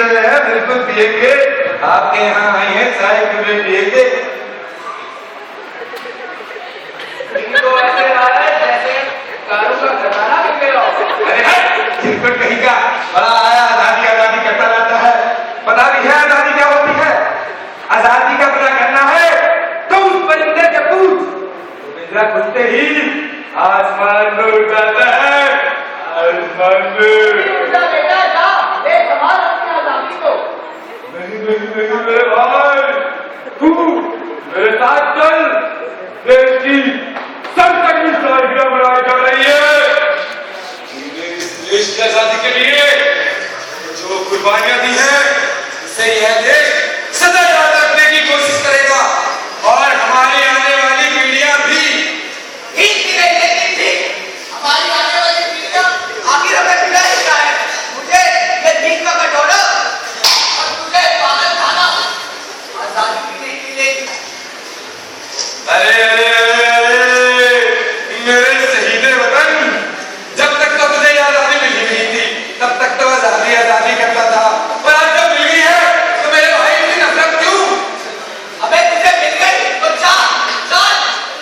रहे हैं, बिल्कुल पिएंगे। आपके यहाँ आई है चाय, क्यों पिएंगे? इनको ऐसे आ रहा है जैसे कारों का खजाना मिल गया हो। अरे चिरकुट कहीं का बड़ा आया, आजादी आजादी करता रहता है। पता भी है आजादी क्या होती है? आजादी का पता करना है तो उस परिंदे से पूछ। पिंजरा खुलते ही आसमान में उड़ जाता है, आसमान में। बेटा जा, ले संभाल अपनी आजादी को। नहीं मेरे भाई, तू मेरे साथ चल। देश की 70वीं सालगिरह मनाई जा रही है। इस देश की आजादी के लिए जो कुर्बानियां दी है, इससे यह देश सदा याद रखने की कोशिश करेगा और हमारी आने वाली पीढ़ियां भी। हमारी आने वाली पीढ़ियां आखिर हमें पीड़ा ही क्या है? मुझे ये दिन का कटोरा और तुझे पागल खाना आजादी भी नहीं मिलेगी। अरे मेरे शहीदे वतन, जब तक तो तुझे ये आजादी मिली नहीं थी, तब तक तो आजादी आजादी करता था। पर आज जब मिल गई है तो मेरे भाई की नफरत क्यों? अबे तुझे मिल गई तो चाल चाल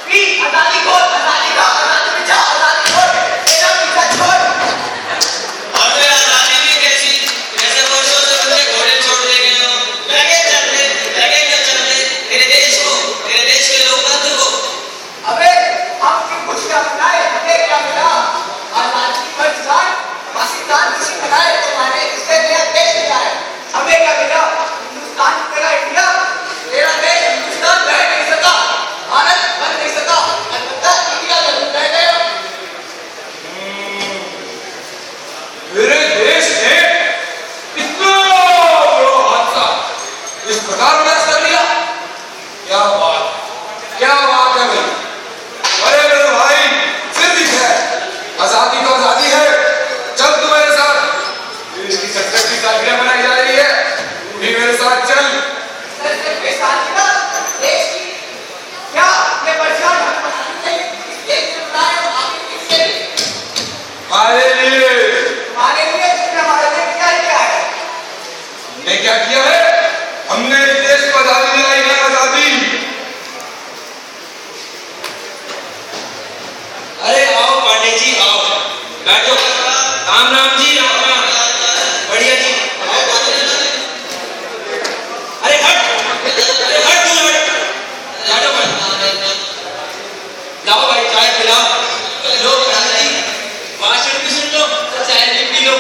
पी आजादी को, आजादी का आजादी में जा, आजादी को तेरा पीछा छोड़। और फिर आजादी भी कैसी, जैसे वर्षों से तुमने घोड़े छोड़ दे गए हो, लगे क्यों चलने मेरे देश को, मेरे देश के लोकतंत्र को। अबे हम की खुशियां मनाए, हमें क्या मिला? आजादी की वर्षगांठ पाकिस्तान खुशी मनाए, तुम्हारे इससे नया देश मिला है। हमें क्या मिला? हिंदुस्तान तेरा इंडिया, तेरा देश हिंदुस्तान रह नहीं सका, भारत बन नहीं सका, अलबत्ता इंडिया जरूर रह गया। मेरे देश ने इतना बड़ा हादसा इस प्रकार मैच कर लिया। क्या बात है भाई। अरे मेरे भाई फिर भी है, आजादी तो आजादी है। चल तू मेरे साथ, देश की 70वीं सालगिरह मनाई जा रही है, तू भी मेरे साथ चल। देश की क्या ये वर्षगांठ हम मनानी चाहिए? इस देश में मनाए हम आगे किसके लिए? हमारे लिए। तुम्हारे लिए? तुमने हमारे लिए क्या किया है? हमने क्या किया है? हमने इस देश को आजादी दिलाई है, आजादी। अरे आओ पांडे जी आओ, बैठो। राम राम जी, राम राम। बढ़िया जी, आओ पांडे जी। अरे हट तू हट, बैठो बैठो। लाओ भाई चाय पिलाओ। लो पांडे जी, भाषण भी सुन लो, चाय भी पी लो,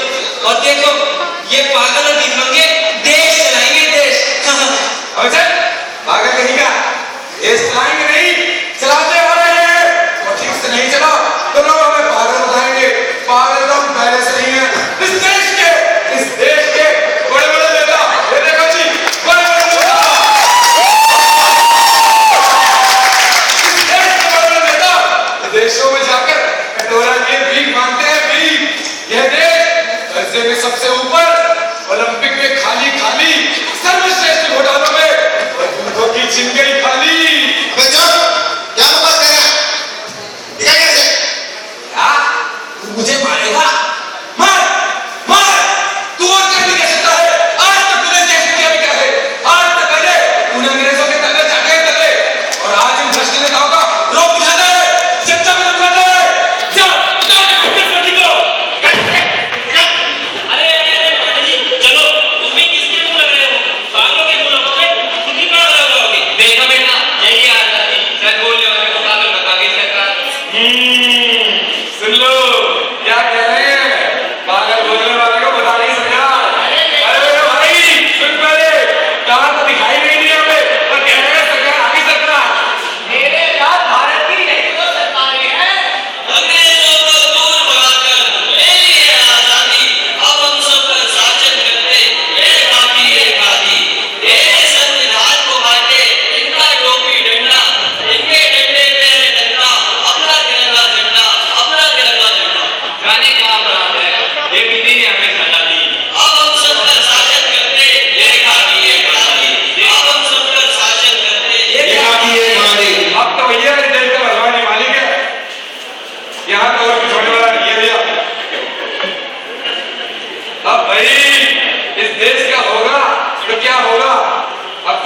और देखो ये पागल और भिखमंगे देश चलाएंगे, देश। अब चल पागल कहीं का, देश चलाएंगे नहीं, चलाते हो रहे हैं। और ठीक से नहीं चला तो लोग हमें पागल बताएंगे। पागल तो हम पहले से नहीं है। इस देश के बड़े बड़े नेता, ये देखो जी, बड़े बड़े नेता, इस देश के बड़े बड़े नेता देशों में जाकर कटोरा लिए भीख मांगते हैं, भीख। यह देश कर्जे में सबसे ऊपर, ओलंपिक में खाली खाली, सर्वश्रेष्ठ घोटालों में और दूधों की चिंगारी खाली। क्या बात कर रहा है? क्या? तू मुझे मारेगा? मार मार, तू और कर भी कह सकता है। आज तक तूने देश में क्या किया है? आज तक पहले तूने अंग्रेजों के तले जाके तले, और आज इन भ्रष्ट नेताओं का रोक बुझाता है, चर्चा में रखवाता है। जा अरे पांडे जी चलो, तुम भी किसके मुंह लग रहे हो? पागलों के मुंह लगोगे, खुद ही पागल हो जाओगे। देश में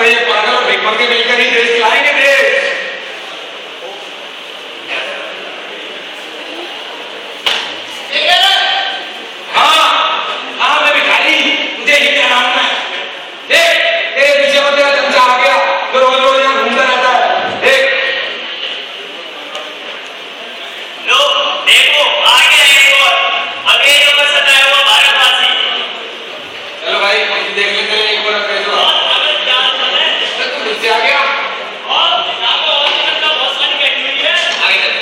तो ये पागल और भिखमंगे के मिलकर ही देश चलाएंगे देश। हाँ मैं भिखारी, तुझे ही क्या नाम है? देख तेरे पीछे वो तेरा चमचा आ गया जो रोज रोज यहाँ घूमता रहता है। देख लो देखो आ गया एक और अंग्रेज ऊपर सताया हुआ भारतवासी। चलो भाई हम देख लेते हैं एक बार कैसे हुआ। अगर क्या हाल है? तू मुझसे आ गया और किताबों और किताब का बहुत सारी बैठी हुई है। आगे चल।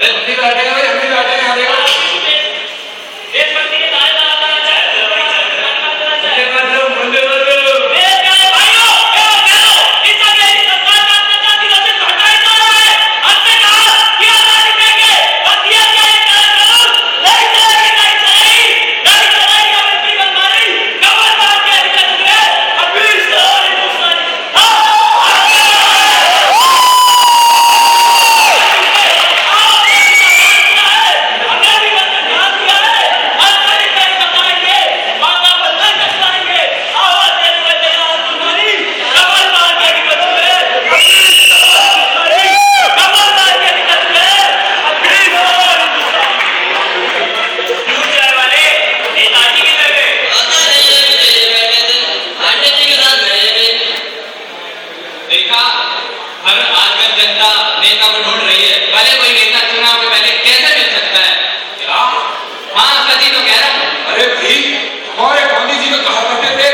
हम भी बैठे हैं भाई, हम भी बैठे हैं। देखो देशभक्ति के नारे लगाना चाहे मतलब मेरे प्यारे भाइयों एवं बहनों, इस अंग्रेजी सरकार का अत्याचारी रचित हटाई जा रहा है। हमने कहा कि आजादी देंगे और दिया क्या ये कानून नहीं चलेगी, नहीं चलेगी अब इनकी मनमानी। खबरदार के अधिकार हुए अपील से और हिंदुस्तानी हमने भी वचन ध्यान दिया है। हर तरीके से बताएंगे, माता बंधन कटवाएंगे। आवाज देने में तैयार तुम्हारी खबरदार के अधिकार हुए अपील से और हिंदुस्तानी खबरदार के अधिकार हुए अपील से और हिंदुस्तानी। क्यों चाय वाले नेताजी की जगह आता नहीं है मेरे बैठे थे पांडे जी के साथ गए थे। देखा हर आजकल जनता नेता को ढूंढ रही है। भले कोई नेता चुनाव के पहले कैसे मिल सकता है? क्या? हाँ सच तो कह रहा हूँ। अरे भाई हमारे गांधी जी तो कहा करते थे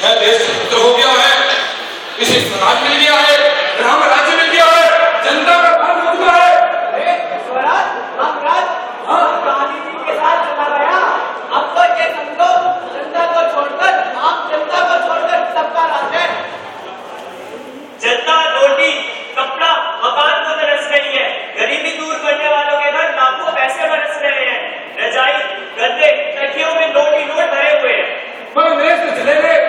यह देश स्वतंत्र हो गया है, इसे स्वराज मिल गया है, राम राज्य मिल गया है, जनता का राज हो गया है। स्वराज रामराज गांधी जी के साथ चला गया। अब तो ये समझो जनता को छोड़कर आम जनता को छोड़कर सबका राज है। जनता रोटी कपड़ा मकान को तरस रही है। गरीबी दूर करने वालों के घर लाखों पैसे बरस रहे हैं। रजाई गद्दे तकियों में नोट ही नोट भरे हुए हैं। पर अंग्रेज तो चले गए।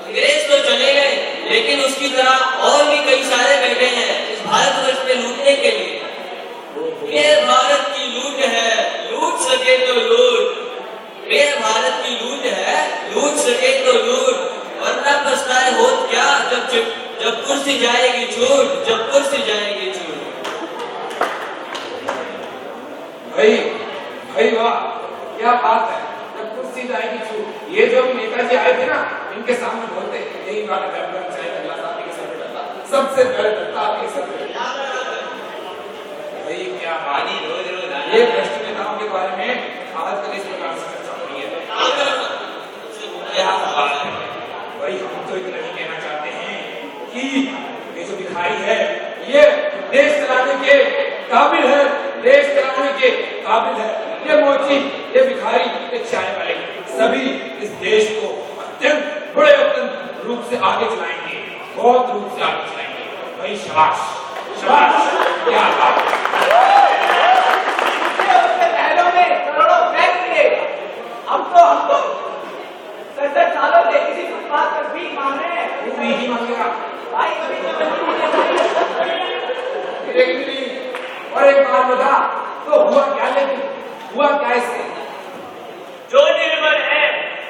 अंग्रेज तो चले गए लेकिन उसकी तरह और भी कई सारे बैठे हैं इस भारतवर्ष में लूटने के लिए। ये भारत की लूट है, लूट सके तो लूट। ये भारत की लूट है, लूट सके तो लूट। वरना पछताए हो क्या जब कुर्सी जाएगी छूट, जब कुर्सी जाएगी छूट। भाई भाई वाह क्या बात है, जब कुर्सी जाएगी छूट। ये जो नेताजी आए थे ना इनके सामने बोलते यही बात है, चाहे अल्लाह साहब के सर पे डरता, सबसे पहले डरता आपके सर पे। भाई क्या बात, ये भ्रष्ट नेताओं के बारे में आज कल इस प्रकार से चर्चा हो रही है। क्या बात है भाई, हम तो इतना ही कहना चाहते हैं कि ये जो भिखारी है ये देश चलाने के काबिल है, देश चलाने के काबिल है। ये मोची, ये भिखारी, ये चाय वाले सभी इस देश को अत्यंत बड़े अत्यंत रूप से आगे चलाएंगे, बहुत रूप से आगे चलाएंगे। भाई शाबाश शाबाश, क्या बात है। उसके पहलों में करोड़ों बैंक मिले। अब तो हमको 60 सालों से किसी फुटपाथ पर भीख मांग रहे हैं। तू नहीं मांगेगा भाई अभी तो एक मिली और एक बार बता तो हुआ क्या, लेकिन हुआ क्या इससे? जो निर्भर है,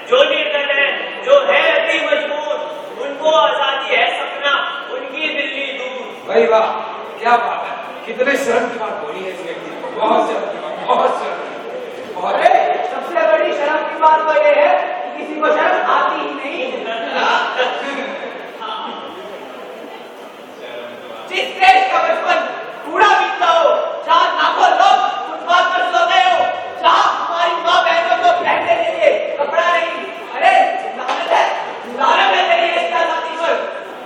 जो निर्धन है, जो है अति मजबूर, उनको आजादी है सपना, उनकी दिल्ली दूर। भाई वाह क्या बात है, कितने शर्म की बात बोली है इस व्यक्ति ने, बहुत शर्म की बात, बहुत शर्म की बात। अरे सबसे बड़ी शर्म की बात तो ये है कि किसी को शर्म आती ही नहीं। जिस देश का बचपन कूड़ा बीतता हो, जहाँ लाखों लोग फुटपाथ पर सो गए हो, जहाँ हमारी माँ बहनों को पहनने के लिए कपड़ा नहीं, अरे लानत है तेरी इस आजादी पर।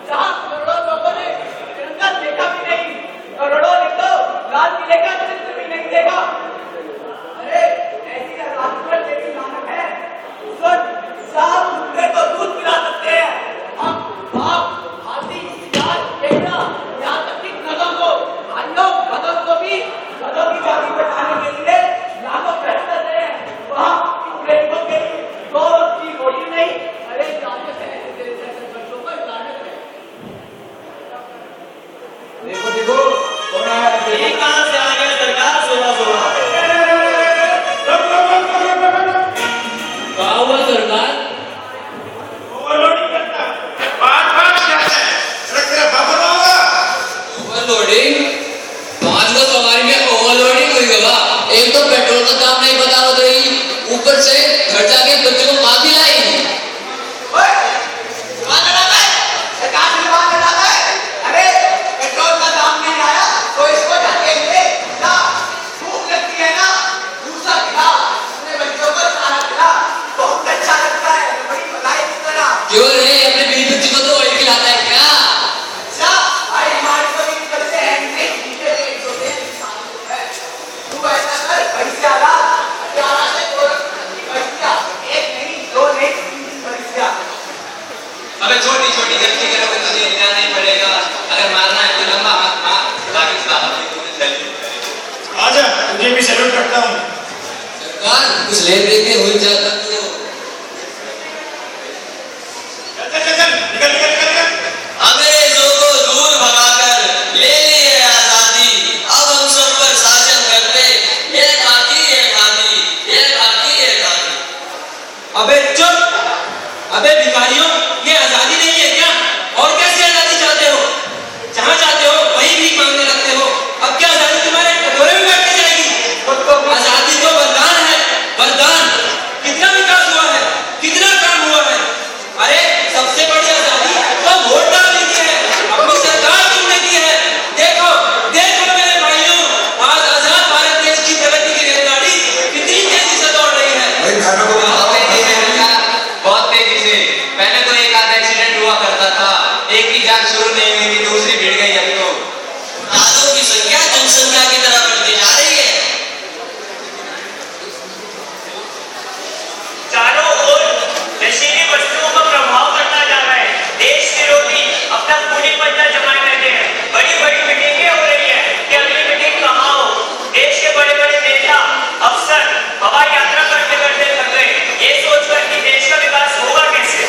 जहाँ करोड़ों लोगों ने तिरंगा देखा भी नहीं, करोड़ों ने तो लाल किले का चित्र भी नहीं देखा। अरे ऐसी आजादी पर तेरी लानत है। सुन, साफ मुद्दे को दूध पिला सकते हैं हम, बाप, हाथी, सियार, केकड़ा, यहाँ तक कि नगों को पेट्रोल का दाम नहीं बता रही, ऊपर से घर जाके बच्चों को मार भी लाई। ओए, कहाँ लड़ा है? सरकार ने कहाँ लड़ा है? अरे, पेट्रोल का दाम नहीं आया, तो इसको जाके ले, ना, भूख लगती है ना, भूसा खिला, अपने बच्चों को खाना खिला, बहुत अच्छा लगता है, बड़ी बधाई की तरह। क्यों रे, अपने बीवी बच्ची को तो वही खिलाता है क्या? अच्छा, भाई हमारे को भी करते हैं, नहीं, नीचे ले, जो दे, इंसान को है। तू ऐसा कर, पैसे आला, 18 से 2 पैसे, एक नहीं, 2 नहीं, 3 पैसे। अबे छोटी छोटी गलती करोगे तो देखना नहीं पड़ेगा, अगर मारना है तो लंबा हाथ मार, ताकि साहब भी तुम्हें सैल्यूट करें। आजा, तुझे भी सैल्यूट करता हूँ। सरकार कुछ ले दे के हो जाता तो चल, निकल। अंग्रेजों को दूर भगाकर ले ली है आजादी, अब हम सब पर शासन करते, ये खाकी ये खाकी, ये खाकी ये खाकी। अबे चुप, अबे भिखारियों, ये आजादी नहीं है क्या? और कैसे आजादी चाहते हो? जहाँ चाहते हो वहीं भीख मांगने लगते हो। अब क्या आजादी तुम्हारे कटोरे में बैठ के जाएगी? आजादी तो वरदान है, वरदान। कितना विकास हुआ है, कितना काम हुआ है। अरे सबसे बड़ी आजादी तो वोट डालने की है, अपनी सरकार चुनने की है। देखो देखो मेरे भाइयों, आज आजाद भारत देश की प्रगति की रेलगाड़ी कितनी तेजी से दौड़ रही है। बहुत तेजी से। पहले तो एक आधा एक्सीडेंट हुआ करता था, एक की जान शुरू नहीं हुई थी, दूसरी भिड़ गई। अब तो अपराधों की संख्या जनसंख्या की तरह बढ़ती जा रही है। चारों ओर नशीली वस्तुओं का प्रभाव बढ़ता जा रहा है। देश विरोधी अपना पूरी पत्ता जमाए रहते हैं। बड़ी बड़ी मीटिंगें हो रही है कि अगली मीटिंग कहाँ हो। देश के बड़े बड़े नेता अफसर हवाई यात्रा करते करते थक गए, ये सोचकर कि देश का विकास होगा कैसे।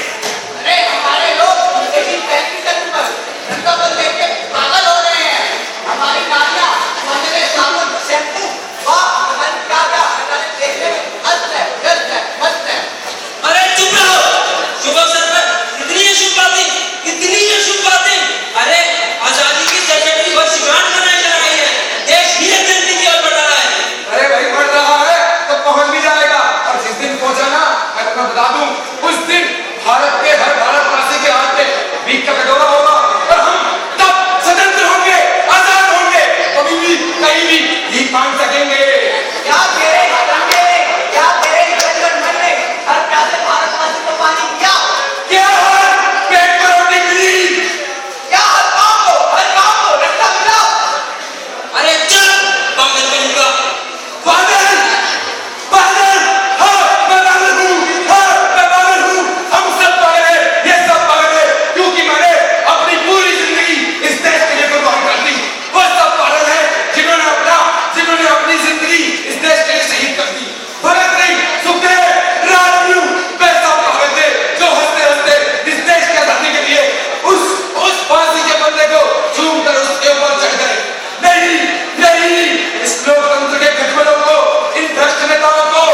अरे हमारे लोग लेकिन फैक्ट्री तक पर धंधा बंद देके पागल हो रहे हैं। हमारी नालियाँ, हमारे साबुन, शैम्पू, वाह, हमारी क्या देखने में मस्त है, मस्त है। अरे चुप रहो, शुभ अवसर पर इतनी अशुभ बातें, इतनी अशुभ बातें। अरे आजादी की 67वीं वर्षगांठ मनाई जा रही है, देश धीरे धीरे की ओर बढ़ रहा है। अरे भाई बढ़ रहा है तो पहुंच भी जाएगा, और जिस दिन पहुंचा ना, मैं तुम्हें बता दूं, उस दिन भारत के हर भारतवासी के हाथ में भीख का कटोरा होगा, और हम तब स्वतंत्र होंगे, आजाद होंगे, कभी भी कहीं भी भीख मांग सकेंगे। क्या तेरे रंगे, क्या तेरे जनगण ने हर प्यासे भारतवासी को पानी दिया? क्या पेट पर रोटी मिली? क्या हर काम को रखता मिला? अरे चल पागल बनूंगा। पागल, पागल, हाँ मैं पागल हूँ, हाँ मैं पागल हूँ, हम सब पागल हैं, ये सब पागल हैं, क्योंकि मैंने अपनी पूरी जिंदगी इस देश के लिए कुर्बान कर दी। वो सब पागल हैं जिन्होंने अपनी जिंदगी इस देश के लिए शहीद कर दी। भगत सिंह, सुखदेव, राजगुरु, वे सब पागल थे जो हंसते हंसते इस देश की आजादी के लिए उस फांसी के बंदे को चूम कर उसके ऊपर चढ़ गए। नहीं, इस लोकतंत्र के दुश्मनों को, इन भ्रष्ट नेताओं को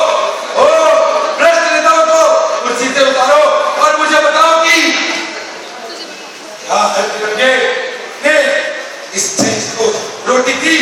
कुर्सी से उतारो और मुझे बताओ कि क्या हर तिरंगे ने इस देश को रोटी दी?